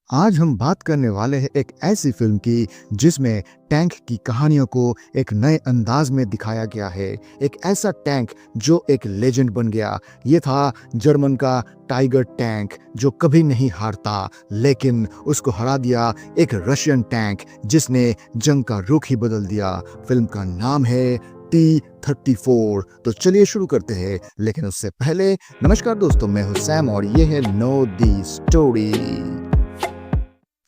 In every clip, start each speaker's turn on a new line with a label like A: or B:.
A: आज हम बात करने वाले हैं एक ऐसी फिल्म की जिसमें टैंक की कहानियों को एक नए अंदाज में दिखाया गया है। एक ऐसा टैंक जो एक लेजेंड बन गया। ये था जर्मन का टाइगर टैंक जो कभी नहीं हारता, लेकिन उसको हरा दिया एक रशियन टैंक जिसने जंग का रुख ही बदल दिया। फिल्म का नाम है T-34। तो चलिए शुरू करते हैं, लेकिन उससे पहले नमस्कार दोस्तों, मैं हूं सैम और ये है नो दी स्टोरी।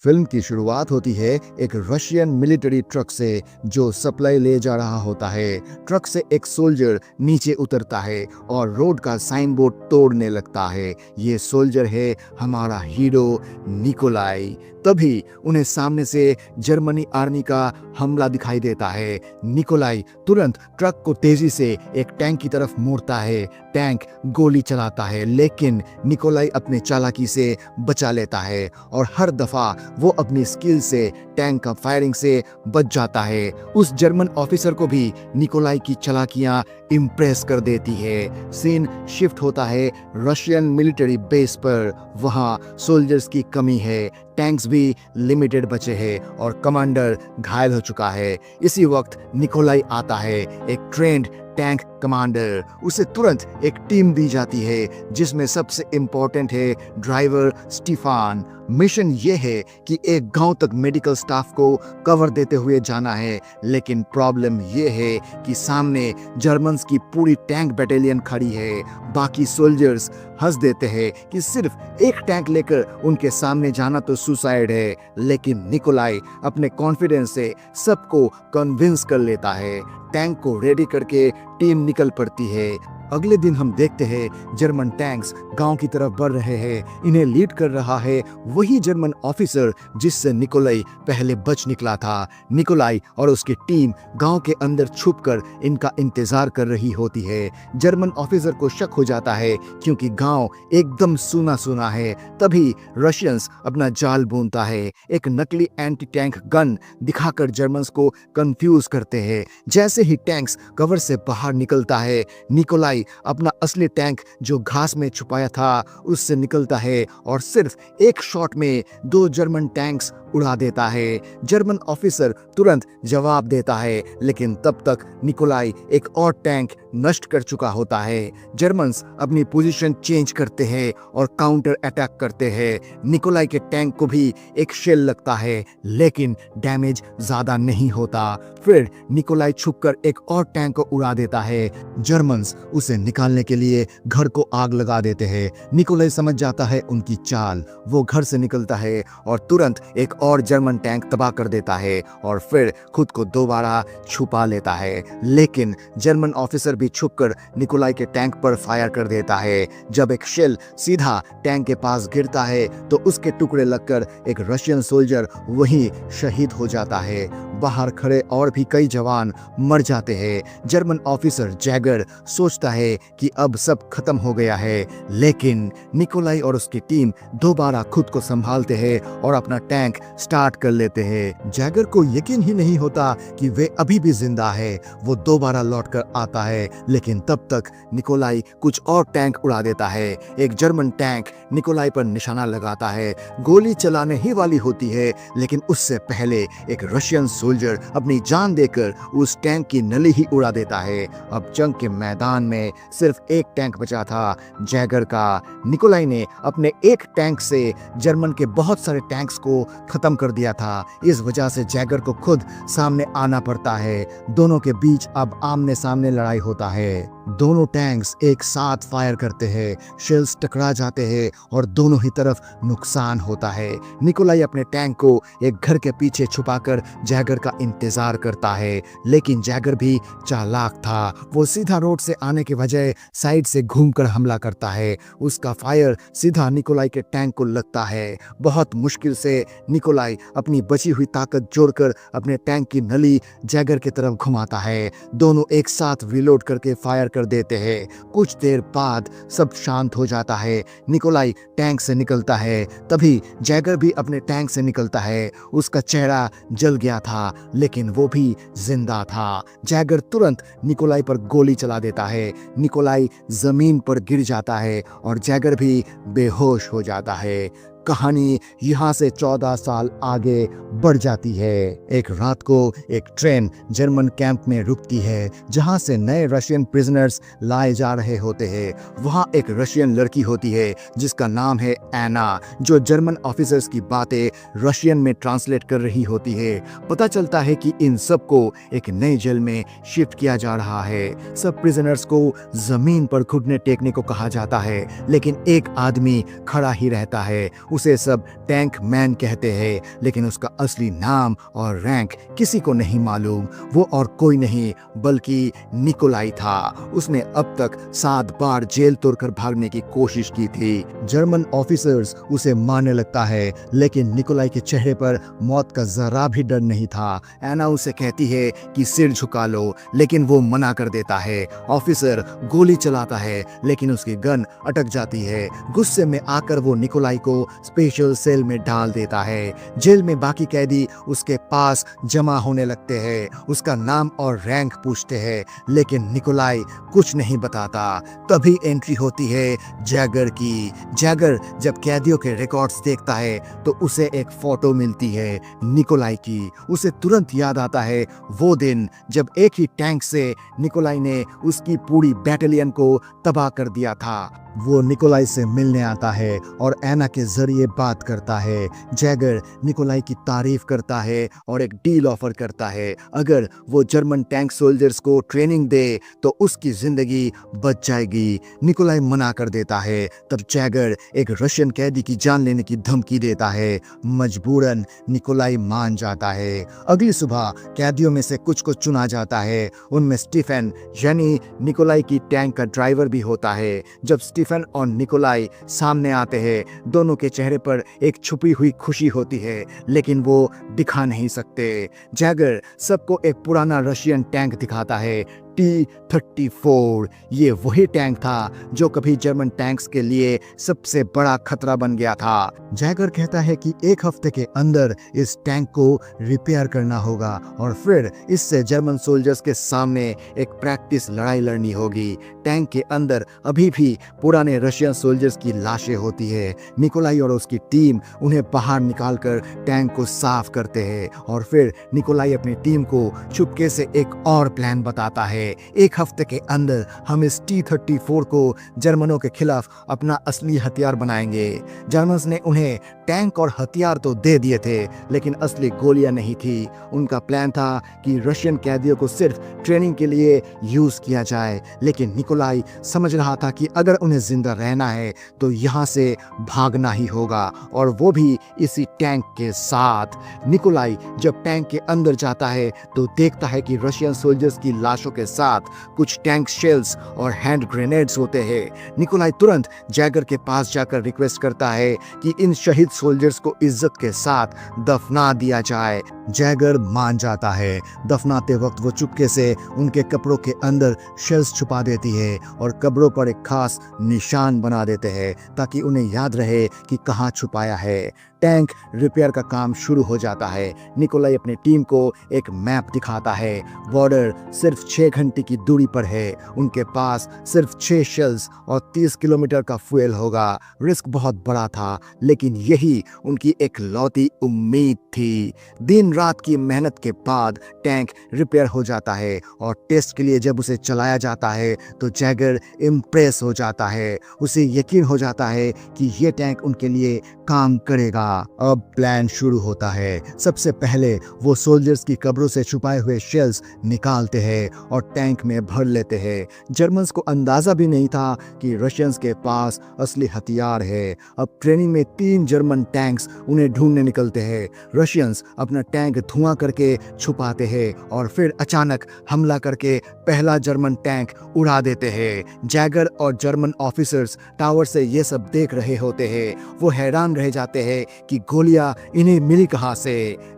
A: फिल्म की शुरुआत होती है एक रशियन मिलिट्री ट्रक से जो सप्लाई ले जा रहा होता है। ट्रक से एक सोल्जर नीचे उतरता है और रोड का साइन बोर्ड तोड़ने लगता है। ये सोल्जर है हमारा हीरो निकोलाई। तभी उन्हें सामने से जर्मनी आर्मी का हमला दिखाई देता है। निकोलाई तुरंत ट्रक को तेजी से एक टैंक की तरफ मोड़ता है। टैंक गोली चलाता है, लेकिन निकोलाई अपने चालाकी से बचा लेता है और हर दफा वो अपनी स्किल से टैंक का फायरिंग से बच जाता है। उस जर्मन ऑफिसर को भी निकोलाई की चालाकियां इम्प्रेस कर देती है। सीन शिफ्ट होता है रशियन मिलिट्री बेस पर। वहां सोल्जर्स की कमी है, टैंक्स भी लिमिटेड बचे हैं और कमांडर घायल हो चुका है। इसी वक्त निकोलाई आता है, एक ट्रेंड टैंक कमांडर। उसे तुरंत एक टीम दी जाती है जिसमें सबसे इंपॉर्टेंट है ड्राइवर स्टीफान। मिशन ये है कि एक गांव तक मेडिकल स्टाफ को कवर देते हुए जाना है, लेकिन प्रॉब्लम ये है कि सामने जर्मन्स की पूरी टैंक बटालियन खड़ी है। बाकी सोल्जर्स हंस देते हैं कि सिर्फ एक टैंक लेकर उनके सामने जाना तो सुसाइड है, लेकिन निकोलाई अपने कॉन्फिडेंस से सबको कन्विंस कर लेता है। टैंक को रेडी करके टीम निकल पड़ती है। अगले दिन हम देखते हैं जर्मन टैंक्स गांव की तरफ बढ़ रहे हैं। इन्हें लीड कर रहा है वही जर्मन ऑफिसर जिससे निकोलाई पहले बच निकला था। निकोलाई और उसकी टीम गांव के अंदर छुपकर इनका इंतजार कर रही होती है। जर्मन ऑफिसर को शक हो जाता है क्योंकि गांव एकदम सूना सूना है। तभी रशियंस अपना जाल बुनता है। एक नकली एंटी टैंक गन दिखाकर जर्मन्स को कंफ्यूज करते हैं। जैसे ही टैंक्स कवर से बाहर निकलता है, निकोलाई अपना असली टैंक जो घास में छुपाया था उससे निकलता है और सिर्फ एक शॉट में 2 जर्मन टैंक्स उड़ा देता है। जर्मन ऑफिसर तुरंत जवाब देता है, लेकिन तब तक निकोलाई एक और टैंक नष्ट कर चुका होता है। जर्मन्स अपनी पोजीशन चेंज करते हैं और काउंटर अटैक करते हैं। निकोलाई के टैंक को भी एक शेल लगता है, लेकिन डैमेज ज्यादा नहीं होता। फिर निकोलाई छुपकर एक और टैंक को उड़ा देता है। जर्मन्स उसे निकालने के लिए घर को आग लगा देते हैं। निकोलाई समझ जाता है उनकी चाल। वो घर से निकलता है और तुरंत एक और जर्मन टैंक तबाह कर देता है और फिर खुद को दोबारा छुपा लेता है। लेकिन जर्मन ऑफिसर भी छुपकर निकोलाई के टैंक पर फायर कर देता है। जब एक शेल सीधा टैंक के पास गिरता है तो उसके टुकड़े लगकर एक रशियन सोल्जर वहीं शहीद हो जाता है। बाहर खड़े और भी कई जवान मर जाते हैं। जर्मन ऑफिसर जैगर सोचता है कि अब सब खत्म हो गया है, लेकिन निकोलाई और उसकी टीम दोबारा खुद को संभालते हैं और अपना टैंक स्टार्ट कर लेते हैं। जैगर को यकीन ही नहीं होता कि वे अभी भी जिंदा है। वो दोबारा लौटकर आता है, लेकिन तब तक निकोलाई कुछ और टैंक उड़ा देता है। एक जर्मन टैंक निकोलाई पर निशाना लगाता है। गोली चलाने ही वाली होती है, लेकिन उससे पहले एक रशियन सोल्जर अपनी जान देकर उस टैंक की नली ही उड़ा देता है। अब जंग के मैदान में सिर्फ एक टैंक बचा था, जैगर का। निकोलाई ने अपने एक टैंक से जर्मन के बहुत सारे टैंक्स को खत्म कर दिया था। इस वजह से जैगर को खुद सामने आना पड़ता है। दोनों के बीच अब आमने सामने लड़ाई होता है। दोनों टैंक्स एक साथ फायर करते हैं। शेल्स टकरा जाते हैं और दोनों ही तरफ नुकसान होता है। निकोलाई अपने टैंक को एक घर के पीछे छुपाकर जैगर का इंतजार करता है, लेकिन जैगर भी चालाक था। वो सीधा रोड से आने के बजाय साइड से घूमकर हमला करता है। उसका फायर सीधा निकोलाई के टैंक को लगता है। बहुत मुश्किल से निकोलाई अपनी बची हुई ताकत जोड़कर अपने टैंक की नली जैगर की तरफ घुमाता है। दोनों एक साथ रिलोड करके फायर कर देते हैं। कुछ देर बाद सब शांत हो जाता है। निकोलाई टैंक से निकलता है, तभी जैगर भी अपने टैंक से निकलता है। उसका चेहरा जल गया था, लेकिन वो भी जिंदा था। जैगर तुरंत निकोलाई पर गोली चला देता है। निकोलाई जमीन पर गिर जाता है और जैगर भी बेहोश हो जाता है। कहानी यहाँ से 14 साल आगे बढ़ जाती है। एक रात को एक ट्रेन जर्मन कैंप में रुकती है जहाँ से नए रशियन प्रिजनर्स लाए जा रहे होते हैं। वहाँ एक रशियन लड़की होती है जिसका नाम है एना, जो जर्मन ऑफिसर्स की बातें रशियन में ट्रांसलेट कर रही होती है। पता चलता है कि इन सबको एक नए जेल में शिफ्ट किया जा रहा है। सब प्रिजनर्स को जमीन पर घुटने टेकने को कहा जाता है, लेकिन एक आदमी खड़ा ही रहता है। उसे सब टैंक मैन कहते हैं, लेकिन उसका असली नाम और रैंक किसी को नहीं मालूम। वो और कोई नहीं बल्कि निकोलाई था। उसने अब तक 7 बार जेल तोड़कर भागने की कोशिश की थी। जर्मन ऑफिसर्स उसे मारने लगता है, लेकिन निकोलाई के चेहरे पर मौत का जरा भी डर नहीं था। एना उसे कहती है कि सिर झुका लो, लेकिन वो मना कर देता है। ऑफिसर गोली चलाता है, लेकिन उसकी गन अटक जाती है। गुस्से में आकर वो निकोलाई को स्पेशल सेल में डाल देता है। जेल में बाकी कैदी उसके पास जमा होने लगते हैं, उसका नाम और रैंक पूछते हैं, लेकिन निकोलाई कुछ नहीं बताता। तभी एंट्री होती है जैगर की। जैगर जब कैदियों के रिकॉर्ड्स देखता है तो उसे एक फोटो मिलती है निकोलाई की। उसे तुरंत याद आता है वो दिन जब एक ही टैंक से निकोलाई ने उसकी पूरी बैटालियन को तबाह कर दिया था। वो निकोलाई से मिलने आता है और एना के जरिए बात करता है। जैगर निकोलाई की तारीफ करता है और एक डील ऑफर करता है। अगर वो जर्मन टैंक सोल्जर्स को ट्रेनिंग दे तो उसकी जिंदगी बच जाएगी। निकोलाई मना कर देता है। तब जैगर एक रशियन कैदी की जान लेने की धमकी देता है। मजबूरन निकोलाई मान जाता है। अगली सुबह कैदियों में से कुछ को चुना जाता है। उनमें स्टीफन यानी निकोलाई की टैंक का ड्राइवर भी होता है। जब स्टीफन और निकोलाई सामने आते हैं, दोनों के चेहरे पर एक छुपी हुई खुशी होती है, लेकिन वो दिखा नहीं सकते। जैगर सबको एक पुराना रशियन टैंक दिखाता है, T-34। ये वही टैंक था जो कभी जर्मन टैंक्स के लिए सबसे बड़ा खतरा बन गया था। जैगर कहता है कि 1 हफ्ते के अंदर इस टैंक को रिपेयर करना होगा और फिर इससे जर्मन सोल्जर्स के सामने एक प्रैक्टिस लड़ाई लड़नी होगी। टैंक के अंदर अभी भी पुराने रशियन सोल्जर्स की लाशें होती है। निकोलाई और उसकी टीम उन्हें बाहर निकालकर टैंक को साफ करते हैं और फिर निकोलाई अपनी टीम को चुपके से एक और प्लान बताता है। 1 हफ्ते के अंदर हम इस T-34 को जर्मनों के खिलाफ अपना असली हथियार बनाएंगे। जर्मन्स ने उन्हें टैंक और हथियार तो दे दिए थे, लेकिन असली गोलियां नहीं थी। उनका प्लान था कि रशियन कैदियों को सिर्फ ट्रेनिंग के लिए यूज किया जाए, लेकिन निकोलाई समझ रहा था कि अगर उन्हें जिंदा रहना है तो यहाँ से भागना ही होगा, और वो भी इसी टैंक के साथ। निकोलाई जब टैंक के अंदर जाता है तो देखता है कि रशियन सोल्जर्स की लाशों के साथ कुछ टैंक शेल्स और हैंड ग्रेनेड्स होते हैं। निकोलाई तुरंत जैगर के पास जाकर रिक्वेस्ट करता है कि इन शहीद सोल्जर्स को इज्जत के साथ दफना दिया जाए। जैगर मान जाता है। दफनाते वक्त वो चुपके से उनके कपड़ों के अंदर शेल्स छुपा देती है और कब्रों पर एक खास निशान बना देते हैं ताकि उन्हें याद रहे कि कहाँ छुपाया है। टैंक रिपेयर का काम शुरू हो जाता है। निकोलाई अपनी टीम को एक मैप दिखाता है। बॉर्डर सिर्फ 6 घंटे की दूरी पर है। उनके पास सिर्फ 6 शेल्स और 30 किलोमीटर का फ्यूल होगा। रिस्क बहुत बड़ा था, लेकिन यही उनकी एक लौती उम्मीद थी। दिन रात की मेहनत के बाद टैंक रिपेयर हो जाता है और टेस्ट के लिए जब उसे चलाया जाता है तो जैगर इम्प्रेस हो जाता है। उसे यकीन हो जाता है कि ये टैंक उनके लिए काम करेगा। अब प्लान शुरू होता है। सबसे पहले वो सोल्जर्स की कब्रों से छुपाए हुए शेल्स निकालते हैं और टैंक में भर लेते हैं। जर्मन्स को अंदाजा भी नहीं था कि रशियंस के पास असली हथियार है। अब ट्रेनिंग में 3 जर्मन टैंक्स उन्हें ढूंढने निकलते हैं। रशियंस अपना टैंक धुआं करके छुपाते हैं और फिर अचानक हमला करके पहला जर्मन टैंक उड़ा देते हैं। जैगर और जर्मन ऑफिसर्स टावर से ये सब देख रहे होते हैं। वो हैरान रह जाते हैं कि गोलियां इन्हें मिली कहां से।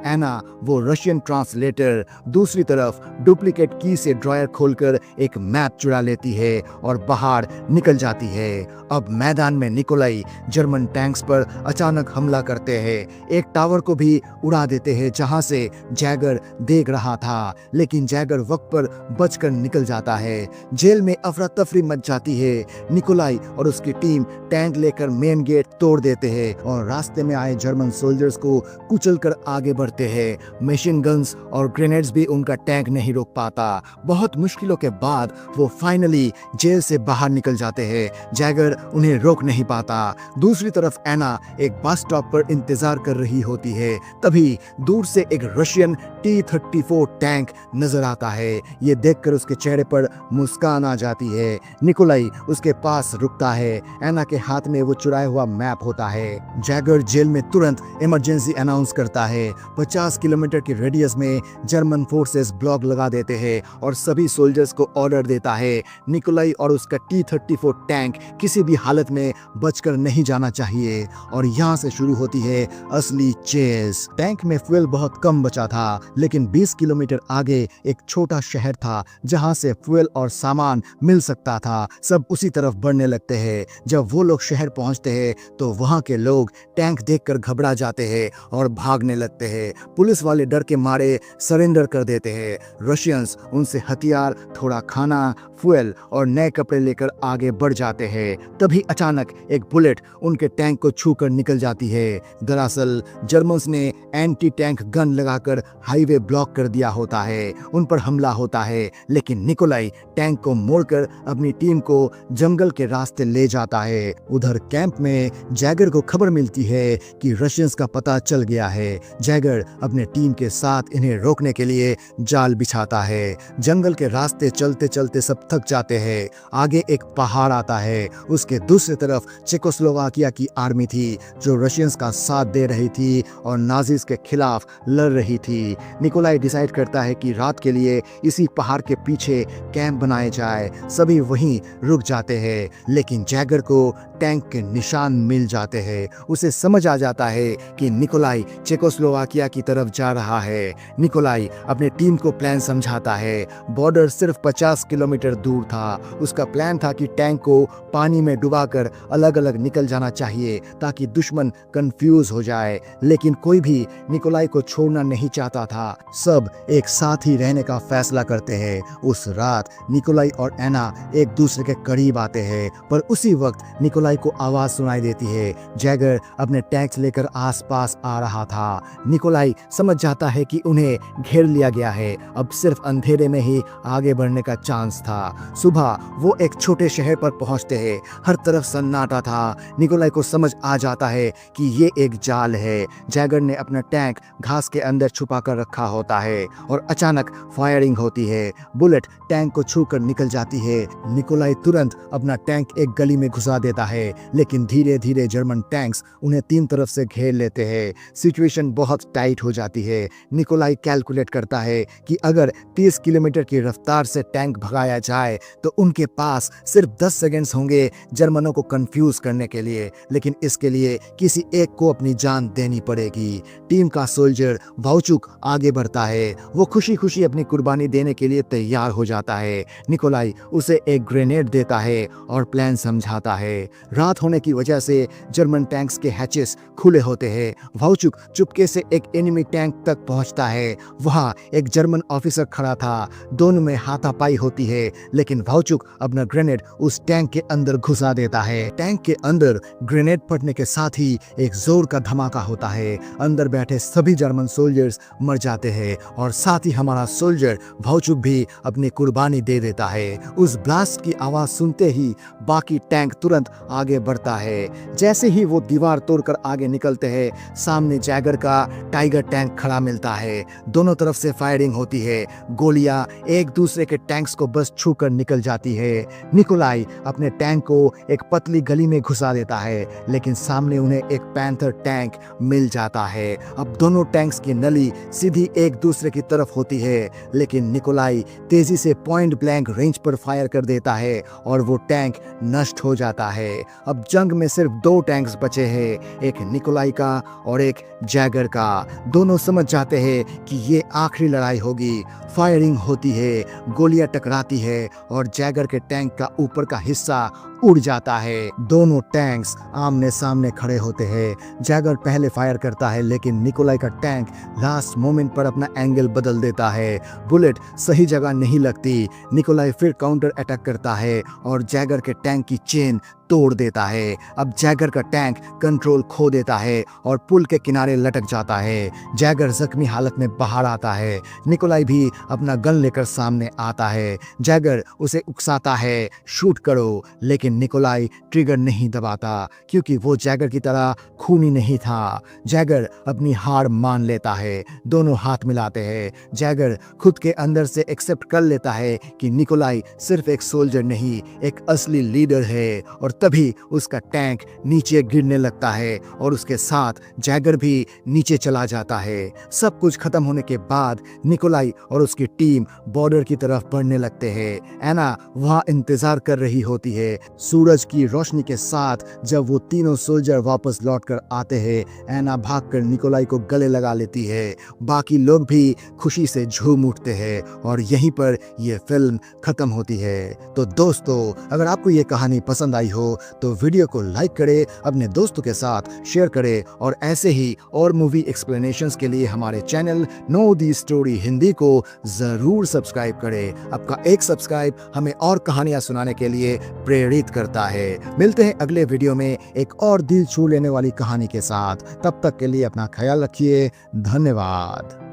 A: एना वो रशियन ट्रांसलेटर दूसरी तरफ डुप्लीकेट की से ड्रॉयर खोलकर एक मैप चुरा लेती है और बाहर निकल जाती है। अब मैदान में निकोलाई जर्मन टैंक्स पर अचानक हमला करते हैं। एक टावर को भी उड़ा देते हैं जहां से जैगर देख रहा था, लेकिन जैगर वक्त पर बचकर निकल जाता है। जेल में अफरा तफरी मच जाती है। निकोलाई और उसकी टीम टैंक लेकर मेन गेट तोड़ देते हैं और रास्ते में आए जर्मन सोल्जर्स को कुचलकर आगे बढ़ते हैं। मशीन गन्स और ग्रेनेड्स भी उनका टैंक नहीं रोक पाता। बहुत मुश्किलों के बाद वो फाइनली जेल से बाहर निकल जाते हैं। जैगर उन्हें रोक नहीं पाता। दूसरी तरफ एना एक बस स्टॉप पर इंतजार कर रही होती है। तभी दूर से एक रशियन T-34 टैंक नजर आता है। ये देखकर उसके चेहरे पर मुस्कान आ जाती है। निकोलाई उसके पास रुकता है। एना के हाथ में वो चुराया हुआ मैप होता है। जैगर जेल में तुरंत इमरजेंसी अनाउंस करता है। 50 किलोमीटर के रेडियस में जर्मन फोर्सेस ब्लॉक लगा देते हैं और सभी सोल्जर्स को ऑर्डर देता है निकोलाई और उसका T-34 टैंक किसी भी हालत में बचकर नहीं जाना चाहिए। और यहाँ से शुरू होती है असली चेस। टैंक में फ्यूल बहुत कम बचा था, लेकिन 20 किलोमीटर आगे एक छोटा शहर था जहाँ से फ्यूल और सामान मिल सकता था। सब उसी तरफ बढ़ने लगते हैं। जब वो लोग शहर पहुँचते हैं तो वहाँ के लोग टैंक देखकर घबरा जाते हैं और भागने लगते हैं। पुलिस वाले डर के मारे सरेंडर कर देते हैं। रशियंस उनसे हथियार, थोड़ा खाना, फ्यूल और नए कपड़े लेकर आगे बढ़ जाते हैं। तभी अचानक एक बुलेट उनके टैंक को छूकर निकल जाती है। दरअसल जर्मन्स ने एंटी टैंक गन लगाकर हाईवे ब्लॉक कर दिया होता है। उन पर हमला होता है, लेकिन निकोलाई टैंक को मोड़कर अपनी टीम को जंगल के रास्ते ले जाता है। उधर कैंप में जैगर को खबर मिलती है कि रशियंस का पता चल गया है। जैगर अपने टीम के साथ इन्हें रोकने के लिए जाल बिछाता है। जंगल के रास्ते चलते चलते सब थक जाते हैं। आगे एक पहाड़ आता है। उसके दूसरी तरफ चेकोस्लोवाकिया की आर्मी थी जो रशियंस का साथ दे रही थी और नाजीज के खिलाफ लड़ रही थी। निकोलाई डिसाइड करता है कि रात के लिए इसी पहाड़ के पीछे कैंप बनाए जाए। सभी वहीं रुक जाते हैं, लेकिन जैगर को टैंक के निशान मिल जाते हैं। उसे समझ आ जाता है कि निकोलाई चेकोस्लोवाकिया की तरफ जा रहा है। निकोलाई अपने टीम को प्लान समझाता है। बॉर्डर सिर्फ 50 किलोमीटर दूर था। उसका प्लान था कि टैंक को पानी में डुबाकर अलग अलग निकल जाना चाहिए ताकि दुश्मन कंफ्यूज हो जाए, लेकिन कोई भी निकोलाई को छोड़ना नहीं चाहता था। सब एक साथ ही रहने का फैसला करते हैं। उस रात निकोलाई और एना एक दूसरे के करीब आते हैं, पर उसी वक्त निकोलाई को आवाज सुनाई देती है। जैगर अपने टैंक्स लेकर आसपास आ रहा था। निकोलाई समझ जाता है कि उन्हें घेर लिया गया है। अब सिर्फ अंधेरे में ही आगे बढ़ने का चांस था। सुबह वो एक छोटे शहर पर पहुंचते हैं। हर तरफ सन्नाटा था। निकोलाई को समझ आ जाता है कि ये एक जाल है। जैगर ने अपना टैंक घास के अंदर छुपा कर रखा होता है और अचानक फायरिंग होती है। बुलेट टैंक को छूकर निकल जाती है। निकोलाई तुरंत अपना टैंक एक गली में घुसा देता है, लेकिन धीरे धीरे जर्मन टैंक्स उन्हें तीन तरफ से घेर लेते हैं। सिचुएशन बहुत टाइट हो जाती है। निकोलाई कैलकुलेट करता है कि अगर 30 किलोमीटर की रफ्तार से टैंक भगाया जाए तो उनके पास सिर्फ 10 सेकंड्स होंगे जर्मनों को कंफ्यूज करने के लिए, लेकिन इसके लिए किसी एक को अपनी जान देनी पड़ेगी। टीम का सोल्जर वाउचुक आगे बढ़ता है। वो खुशी खुशी अपनी कुर्बानी देने के लिए तैयार हो जाता है। निकोलाई उसे एक ग्रेनेड देता है और प्लान समझाता है। रात होने की वजह से जर्मन टैंक्स के हैचेस खुले होते हैं। वाउचुक चुपके से एक एनिमी टैंक तक पहुंचता है। वहां एक जर्मन ऑफिसर खड़ा था। दोनों में हाथापाई होती है, लेकिन वाउचुक अपना ग्रेनेड उस टैंक के अंदर घुसा देता है। टैंक के अंदर ग्रेनेड फटने के साथ ही एक जोर का धमाका होता है। अंदर बैठे सभी जर्मन सोल्जर्स मर जाते हैं और साथ ही हमारा सोल्जर वाउचुक भी अपनी कुर्बानी दे देता है। उस ब्लास्ट की आवाज सुनते ही बाकी टैंक तुरंत आगे बढ़ता है। जैसे ही वो दीवार तोड़कर आगे निकलते हैं, सामने जैगर का टाइगर टैंक खड़ा मिलता है। दोनों तरफ से फायरिंग होती है। गोलियां एक दूसरे के टैंक्स को बस छूकर निकल जाती है। निकोलाई अपने टैंक को एक पतली गली में घुसा देता है, लेकिन सामने उन्हें एक पैंथर टैंक मिल जाता है। अब दोनों टैंक्स की नली सीधी एक दूसरे की तरफ होती है, लेकिन निकोलाई तेजी से पॉइंट ब्लैंक रेंज पर फायर कर देता है और वो टैंक नष्ट हो जाता है। अब जंग में सिर्फ 2 टैंक्स बचे हैं, एक निकोलाई का और एक जैगर का। दोनों समझ जाते हैं कि ये आखिरी लड़ाई होगी। फायरिंग होती है, गोलियां टकराती है और जैगर के टैंक का ऊपर का हिस्सा उड़ जाता है। दोनों टैंक्स आमने सामने खड़े होते हैं। जैगर पहले फायर करता है, लेकिन निकोलाई का टैंक लास्ट मोमेंट पर अपना एंगल बदल देता है। बुलेट सही जगह नहीं लगती। निकोलाई फिर काउंटर अटैक करता है और जैगर के टैंक की चेन तोड़ देता है। अब जैगर का टैंक कंट्रोल खो देता है और पुल के किनारे लटक जाता है। जैगर जख्मी हालत में बाहर आता है। निकोलाई भी अपना गन लेकर सामने आता है। जैगर उसे उकसाता है, शूट करो, लेकिन निकोलाई ट्रिगर नहीं दबाता क्योंकि वो जैगर की तरह खूनी नहीं था। जैगर अपनी हार मान लेता है। दोनों हाथ मिलाते हैं। जैगर खुद के अंदर से एक्सेप्ट कर लेता है कि निकोलाई सिर्फ एक सोल्जर नहीं, एक असली लीडर है। और तभी उसका टैंक नीचे गिरने लगता है और उसके साथ जैगर भी नीचे चला जाता है। सब कुछ खत्म होने के बाद निकोलाई और उसकी टीम बॉर्डर की तरफ बढ़ने लगते हैं। एना वहां इंतजार कर रही होती है। सूरज की रोशनी के साथ जब वो तीनों सोल्जर वापस लौट कर आते हैं, एना भागकर निकोलाई को गले लगा लेती है। बाकी लोग भी खुशी से झूम उठते हैं और यहीं पर यह फिल्म खत्म होती है। तो दोस्तों, अगर आपको ये कहानी पसंद आई हो तो वीडियो को लाइक करें, अपने दोस्तों के साथ शेयर करें और ऐसे ही और मूवी एक्सप्लेनेशंस के लिए हमारे channel know the story Hindi को जरूर सब्सक्राइब करें। आपका एक सब्सक्राइब हमें और कहानियां सुनाने के लिए प्रेरित करता है। मिलते हैं अगले वीडियो में एक और दिल छू लेने वाली कहानी के साथ। तब तक के लिए अपना ख्याल रखिए। धन्यवाद।